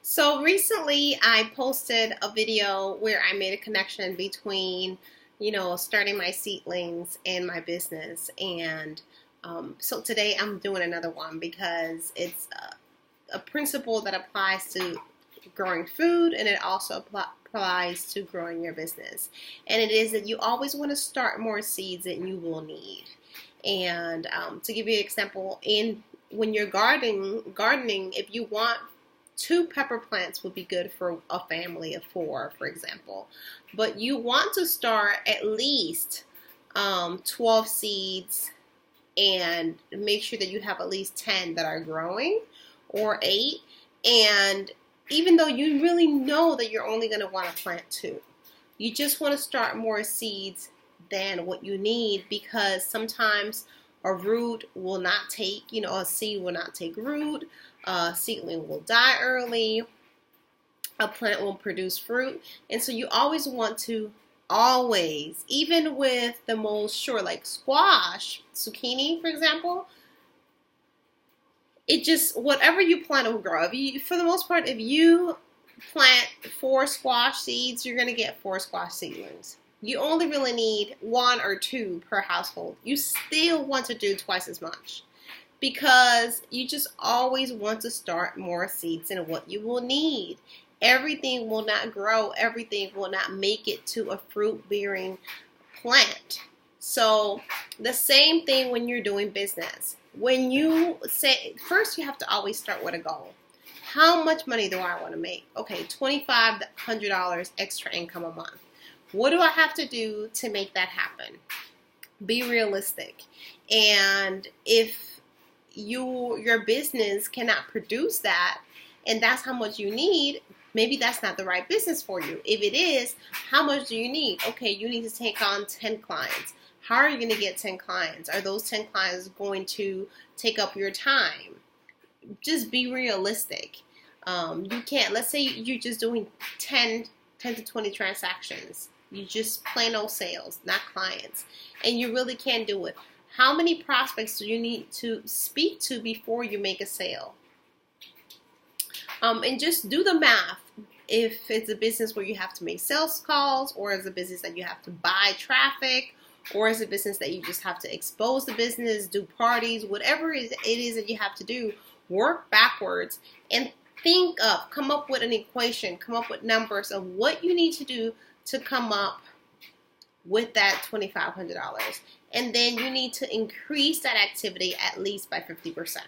So recently I posted a video where I made a connection between, starting my seedlings and my business. And so today I'm doing another one because it's a principle that applies to growing food, and it also applies to growing your business. And it is that you always want to start more seeds than you will need. And to give you an example, when you're gardening, if you want two pepper plants would be good for a family of four, for example. But you want to start at least 12 seeds and make sure that you have at least 10 that are growing, or 8. And even though you really know that you're only going to want to plant 2, you just want to start more seeds than what you need, because sometimes a root will not take, a seed will not take root, a seedling will die early, a plant will produce fruit. And so you always want to, even with the most short, like squash, zucchini, for example, it just, whatever you plant will grow. For the most part, if you plant 4 squash seeds, you're going to get 4 squash seedlings. You only really need 1 or 2 per household. You still want to do twice as much, because you just always want to start more seeds than what you will need. Everything will not grow. Everything will not make it to a fruit-bearing plant. So the same thing when you're doing business. When you say, first you have to always start with a goal. How much money do I want to make? Okay, $2,500 extra income a month. What do I have to do to make that happen? Be realistic. And if your business cannot produce that, and that's how much you need, maybe that's not the right business for you. If it is, how much do you need? Okay, you need to take on 10 clients. How are you going to get 10 clients? Are those 10 clients going to take up your time? Just be realistic. You can't, let's say you're just doing 10 to 20 transactions. You just plain old sales, not clients. And you really can't do it. How many prospects do you need to speak to before you make a sale? And just do the math. If it's a business where you have to make sales calls, or is a business that you have to buy traffic, or is a business that you just have to expose the business, do parties, whatever it is that you have to do, work backwards and come up with an equation, come up with numbers of what you need to do to come up with that $2,500. And then you need to increase that activity at least by 50%.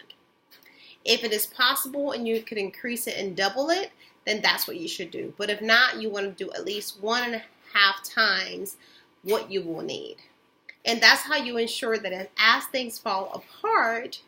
If it is possible and you could increase it and double it, then that's what you should do. But if not, you want to do at least 1.5 times what you will need. And that's how you ensure that as things fall apart,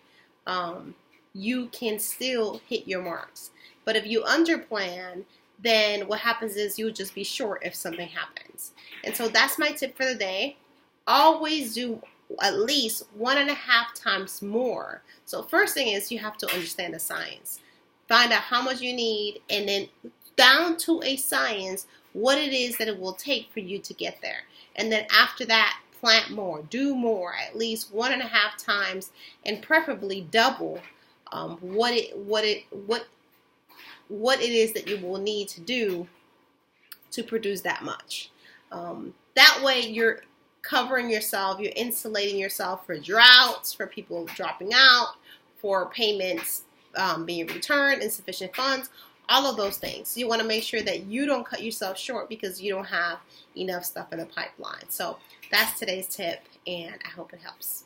you can still hit your marks. But if you underplan, then what happens is you'll just be short if something happens. And so that's my tip for the day. Always do at least 1.5 times more. So first thing is you have to understand the science. Find out how much you need, and then down to a science what it is that it will take for you to get there. And then after that, plant more, do more, at least 1.5 times, and preferably double what it is that you will need to do to produce that much. That way you're covering yourself, you're insulating yourself for droughts, for people dropping out, for payments being returned, insufficient funds, all of those things. You want to make sure that you don't cut yourself short because you don't have enough stuff in the pipeline. So that's today's tip, and I hope it helps.